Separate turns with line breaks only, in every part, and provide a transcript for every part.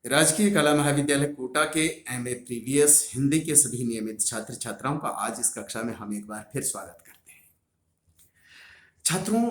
राजकीय कला महाविद्यालय कोटा के एमए प्रीवियस हिंदी के सभी नियमित छात्र छात्राओं का आज इस कक्षा में हम एक बार फिर स्वागत करते हैं। छात्रों,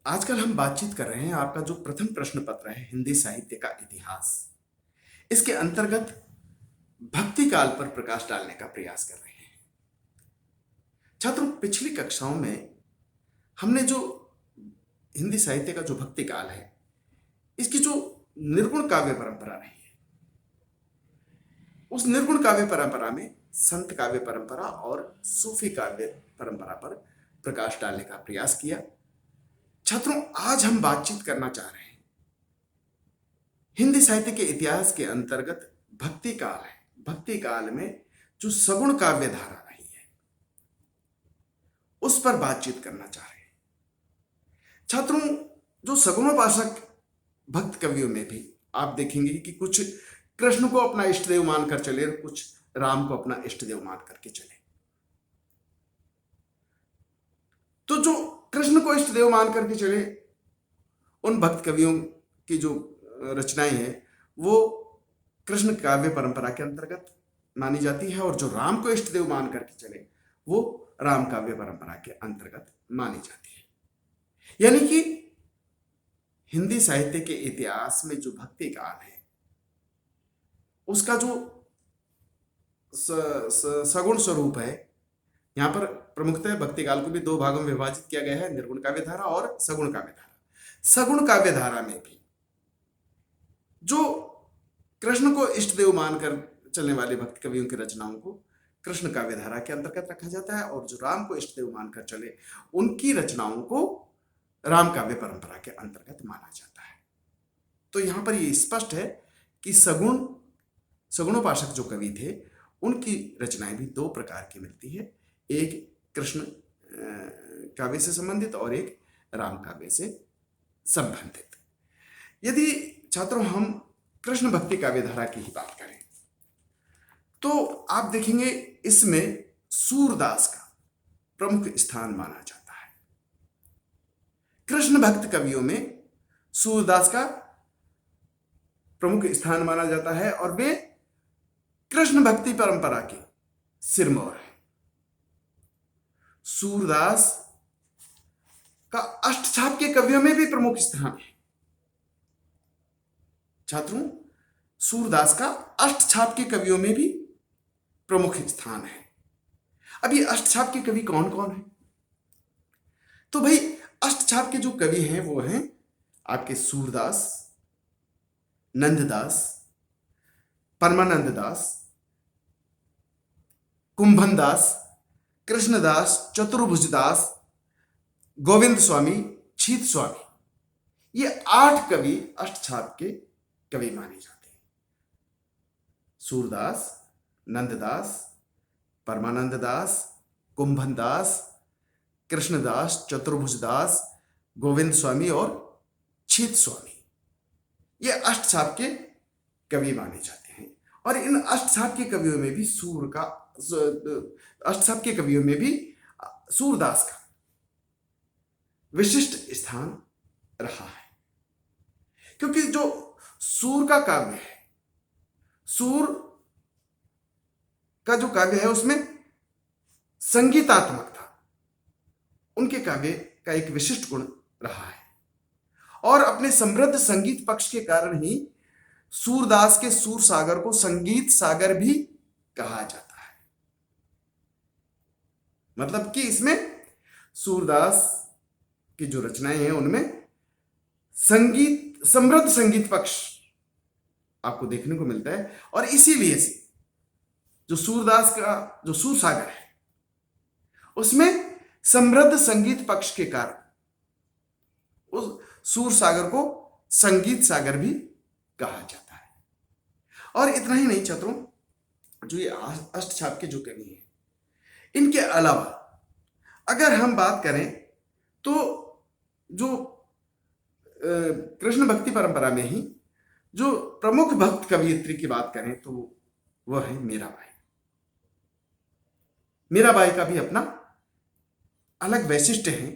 आजकल हम बातचीत कर रहे हैं आपका जो प्रथम प्रश्न पत्र है हिंदी साहित्य का इतिहास, इसके अंतर्गत भक्ति काल पर प्रकाश डालने का प्रयास कर रहे हैं। छात्रों, पिछली कक्षाओं में हमने जो हिंदी साहित्य का जो भक्ति काल है, इसकी जो निर्गुण काव्य परंपरा रही है, उस निर्गुण काव्य परंपरा में संत काव्य परंपरा और सूफी काव्य परंपरा पर प्रकाश डालने का प्रयास किया। छात्रों, आज हम बातचीत करना चाह रहे हैं हिंदी साहित्य के इतिहास के अंतर्गत भक्ति काल है। भक्ति काल में जो सगुण काव्य धारा रही है, उस पर बातचीत करना चाह रहे हैं। छात्रों, जो सगुणोपासक भक्त कवियों में भी आप देखेंगे कि कुछ कृष्ण को अपना इष्ट देव मानकर चले और कुछ राम को अपना इष्ट देव मान करके चले। तो जो कृष्ण को इष्ट देव मान करके चले, उन भक्त कवियों की जो रचनाएं हैं वो कृष्ण काव्य परंपरा के अंतर्गत मानी जाती है, और जो राम को इष्ट देव मान करके चले वो राम काव्य परंपरा के अंतर्गत मानी जाती है। यानी कि हिंदी साहित्य के इतिहास में जो भक्ति काल है, उसका जो सगुण स्वरूप है, यहां पर प्रमुखतः भक्ति काल को भी दो भागों में विभाजित किया गया है, निर्गुण काव्य धारा और सगुण काव्य धारा। सगुण काव्य धारा में भी जो कृष्ण को इष्ट देव मानकर चलने वाले भक्त कवियों की रचनाओं को कृष्ण काव्य धारा के अंतर्गत रखा जाता है, और जो राम को इष्ट देव मानकर चले उनकी रचनाओं को राम काव्य परंपरा के अंतर्गत माना जाता है। तो यहां पर यह स्पष्ट है कि सगुणोपासक जो कवि थे उनकी रचनाएं भी दो प्रकार की मिलती है, एक कृष्ण काव्य से संबंधित और एक राम काव्य से संबंधित। यदि छात्रों हम कृष्ण भक्ति काव्य धारा की ही बात करें तो आप देखेंगे इसमें सूरदास का प्रमुख स्थान माना जाता है। कृष्ण भक्त कवियों में सूरदास का प्रमुख स्थान माना जाता है, और वे कृष्ण भक्ति परंपरा के सिरमौर हैं। सूरदास का अष्टछाप के कवियों में भी प्रमुख स्थान है। छात्रों, सूरदास का अष्टछाप के कवियों में भी प्रमुख स्थान है। अब ये अष्टछाप के कवि कौन कौन है? तो भाई, अष्टछाप के जो कवि हैं वो हैं आपके सूरदास, नंददास, परमानंद दास, कुंभनदास, कृष्णदास, चतुर्भुजदास, गोविंद स्वामी, छीत स्वामी। ये 8 कवि अष्टछाप के कवि माने जाते हैं। सूरदास, नंददास, परमानंद दास, कुंभनदास, कृष्णदास, चतुर्भुजदास, गोविंद स्वामी और छीत स्वामी, ये अष्टछाप के कवि माने जाते हैं। और इन अष्टछाप के कवियों में भी अष्टछाप के कवियों में भी सूरदास का विशिष्ट स्थान रहा है, क्योंकि जो सूर का काव्य है, सूर का जो काव्य है उसमें संगीतात्मकता उनके काव्य का एक विशिष्ट गुण रहा है, और अपने समृद्ध संगीत पक्ष के कारण ही सूरदास के सूर सागर को संगीत सागर भी कहा जाता है। मतलब कि इसमें सूरदास की जो रचनाएं हैं उनमें समृद्ध संगीत पक्ष आपको देखने को मिलता है, और इसीलिए से जो सूरदास का जो सूर सागर है उसमें समृद्ध संगीत पक्ष के कारण उस सूर सागर को संगीत सागर भी कहा जाता है। और इतना ही नहीं छात्रों, जो ये अष्टछाप के जो कवि हैं, इनके अलावा अगर हम बात करें तो जो कृष्ण भक्ति परंपरा में ही जो प्रमुख भक्त कवियत्री की बात करें तो वह है मीराबाई। मीराबाई का भी अपना अलग वैशिष्ट्य है।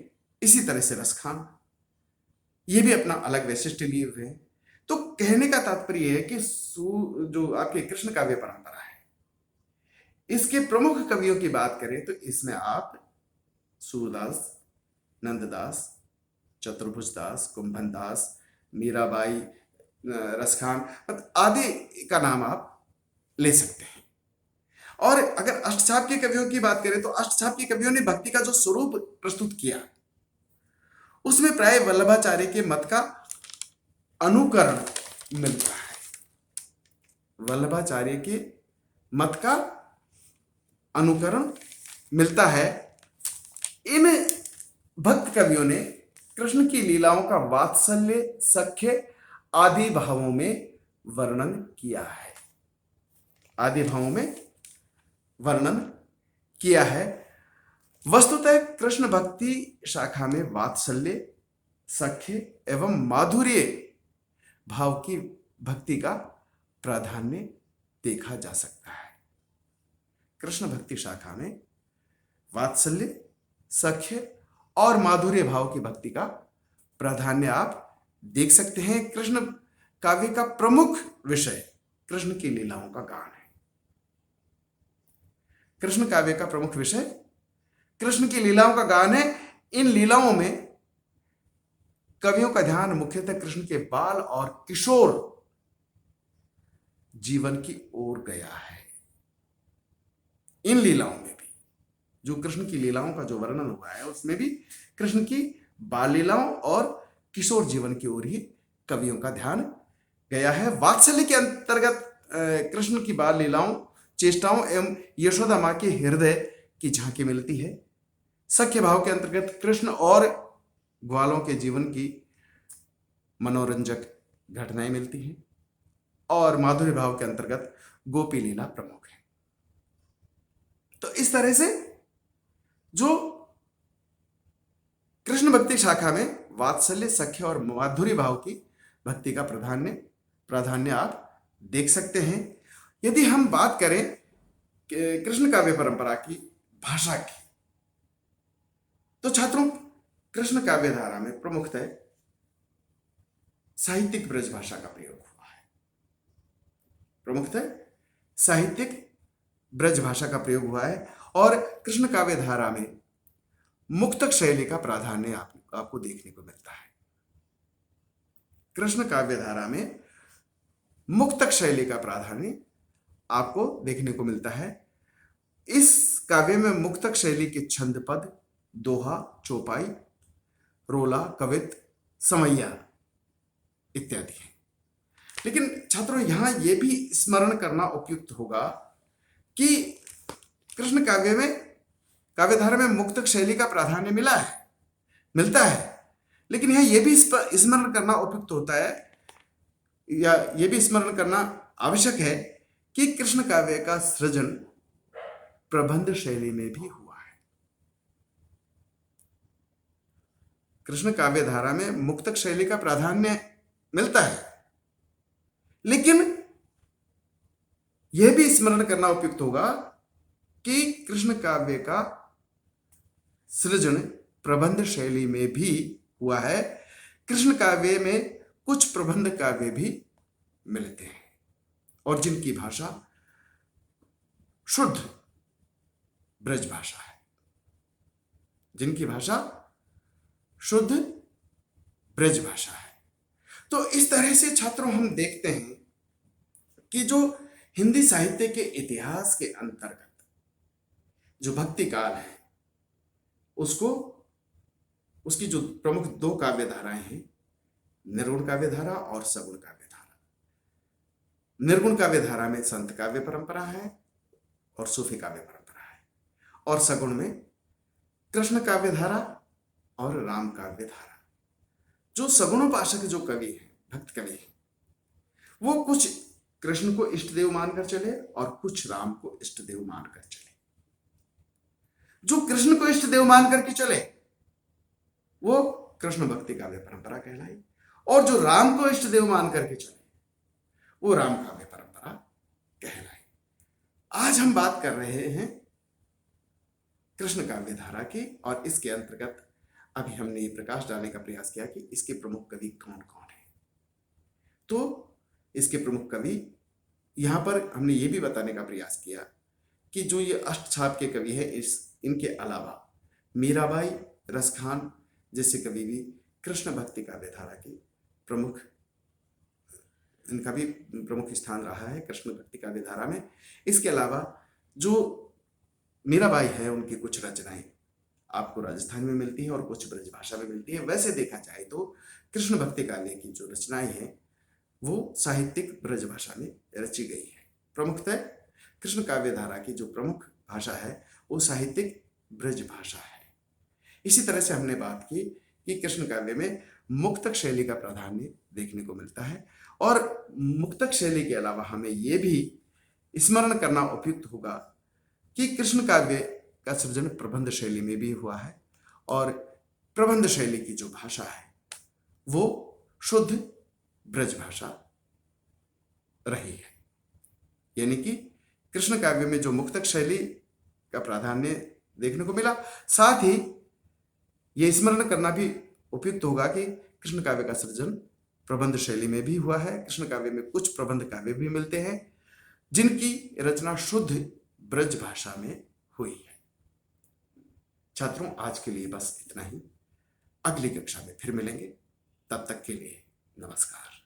इसी तरह से रसखान, ये भी अपना अलग वैशिष्ट्य लिए हुए हैं। तो कहने का तात्पर्य है कि जो आपके कृष्ण काव्य परंपरा है, इसके प्रमुख कवियों की बात करें तो इसमें आप सूरदास, नंददास, चतुर्भुज दास, कुंभन दास, मीराबाई, रसखान आदि का नाम आप ले सकते हैं। और अगर अष्टछाप के कवियों की बात करें तो अष्टछाप के कवियों ने भक्ति का जो स्वरूप प्रस्तुत किया उसमें प्राय वल्लभाचार्य के मत का अनुकरण मिलता है। वल्लभाचार्य के मत का अनुकरण मिलता है। इन भक्त कवियों ने कृष्ण की लीलाओं का वात्सल्य, सख्य आदि भावों में वर्णन किया है। आदि भावों में वर्णन किया है। वस्तुतः कृष्ण भक्ति शाखा में वात्सल्य, सख्य एवं माधुर्य भाव की भक्ति का प्राधान्य देखा जा सकता है। कृष्ण भक्ति शाखा में वात्सल्य, सख्य और माधुर्य भाव की भक्ति का प्राधान्य आप देख सकते हैं। कृष्ण काव्य का प्रमुख विषय कृष्ण की लीलाओं का गान है। कृष्ण काव्य का प्रमुख विषय कृष्ण की लीलाओं का गान है। इन लीलाओं में कवियों का ध्यान मुख्यतः कृष्ण के बाल और किशोर जीवन की ओर गया है। इन लीलाओं में भी जो कृष्ण की लीलाओं का जो वर्णन हुआ है उसमें भी कृष्ण की बाल लीलाओं और किशोर जीवन की ओर ही कवियों का ध्यान गया है। वात्सल्य के अंतर्गत कृष्ण की बाल लीलाओं, चेष्टाओं एवं यशोदा मां के हृदय की झांकी मिलती है। सख्य भाव के अंतर्गत कृष्ण और ग्वालों के जीवन की मनोरंजक घटनाएं मिलती हैं और माधुर्य भाव के अंतर्गत गोपी लीला प्रमुख है। तो इस तरह से जो कृष्ण भक्ति शाखा में वात्सल्य, सख्य और माधुर्य भाव की भक्ति का प्राधान्य आप देख सकते हैं। यदि हम बात करें कृष्ण काव्य परंपरा की भाषा की तो छात्रों कृष्ण काव्य धारा में प्रमुखतः साहित्यिक ब्रज भाषा का प्रयोग हुआ है। प्रमुखतः साहित्यिक ब्रज भाषा का प्रयोग हुआ है और कृष्ण काव्य धारा में मुक्तक शैली का प्राधान्य आपको देखने को मिलता है। कृष्ण काव्य धारा में मुक्तक शैली का प्राधान्य आपको देखने को मिलता है। इस काव्य में मुक्तक शैली के छंद पद, दोहा, चौपाई, रोला, कवित, समैया इत्यादि है। लेकिन छात्रों यहां यह भी स्मरण करना उपयुक्त होगा कि कृष्ण काव्य में काव्यधारा में मुक्तक शैली का प्राधान्य मिलता है, लेकिन यहां यह भी स्मरण करना उपयुक्त होता है या यह भी स्मरण करना आवश्यक है कि कृष्ण काव्य का सृजन प्रबंध शैली में भी हुआ है। कृष्ण काव्य धारा में मुक्तक शैली का प्राधान्य मिलता है, लेकिन यह भी स्मरण करना उपयुक्त होगा कि कृष्ण काव्य का सृजन प्रबंध शैली में भी हुआ है। कृष्ण काव्य में कुछ प्रबंध काव्य भी मिलते हैं और जिनकी भाषा शुद्ध ब्रज भाषा है, जिनकी भाषा शुद्ध ब्रज भाषा है। तो इस तरह से छात्रों हम देखते हैं कि जो हिंदी साहित्य के इतिहास के अंतर्गत जो भक्ति काल है उसकी जो प्रमुख दो काव्य धाराएं हैं, निर्गुण काव्य धारा और सगुण काव्य धारा। निर्गुण काव्य धारा में संत काव्य परंपरा है और सूफी काव्य परंपरा है, और सगुण में कृष्ण काव्य धारा और राम काव्य धारा। जो सगुणोपासक जो कवि हैं, भक्त कवि हैं, वो कुछ कृष्ण को इष्ट देव मानकर चले और कुछ राम को इष्ट देव मानकर चले। जो कृष्ण को इष्ट देव मानकर के चले वो कृष्ण भक्ति काव्य परंपरा कहलाई, और जो राम को इष्ट देव मानकर के चले वो राम काव्य परंपरा कहलाई। आज हम बात कर रहे हैं कृष्ण काव्य धारा की, और इसके अंतर्गत अभी हमने प्रकाश डालने का प्रयास किया कि इसके प्रमुख कवि कौन कौन है। तो इसके प्रमुख कवि। यहाँ पर हमने ये भी बताने का प्रयास किया कि जो ये अष्टछाप के कवि है, इनके अलावा मीराबाई, रसखान जैसे कवि भी कृष्ण भक्ति काव्य धारा के प्रमुख, इनका भी प्रमुख स्थान रहा है कृष्ण भक्ति काव्य धारा में। इसके अलावा जो मीराबाई है, उनकी कुछ रचनाएं आपको राजस्थान में मिलती हैं और कुछ ब्रज भाषा में मिलती है। वैसे देखा जाए तो कृष्ण भक्ति काव्य की जो रचनाएं हैं वो साहित्यिक ब्रज भाषा में रची गई है। प्रमुखतः कृष्ण काव्य धारा की जो प्रमुख भाषा है वो साहित्यिक ब्रज भाषा है। इसी तरह से हमने बात की कि कृष्ण काव्य में मुक्तक शैली का प्राधान्य देखने को मिलता है, और मुक्तक शैली के अलावा हमें यह भी स्मरण करना उपयुक्त होगा कि कृष्ण काव्य का सृजन प्रबंध शैली में भी हुआ है, और प्रबंध शैली की जो भाषा है वो शुद्ध ब्रज भाषा रही है। यानी कि कृष्ण काव्य में जो मुक्तक शैली का प्राधान्य देखने को मिला, साथ ही यह स्मरण करना भी उपयुक्त होगा कि कृष्ण काव्य का सृजन प्रबंध शैली में भी हुआ है। कृष्ण काव्य में कुछ प्रबंध काव्य भी मिलते हैं जिनकी रचना शुद्ध ब्रज भाषा में हुई है। छात्रों, आज के लिए बस इतना ही। अगली कक्षा में फिर मिलेंगे, तब तक के लिए नमस्कार।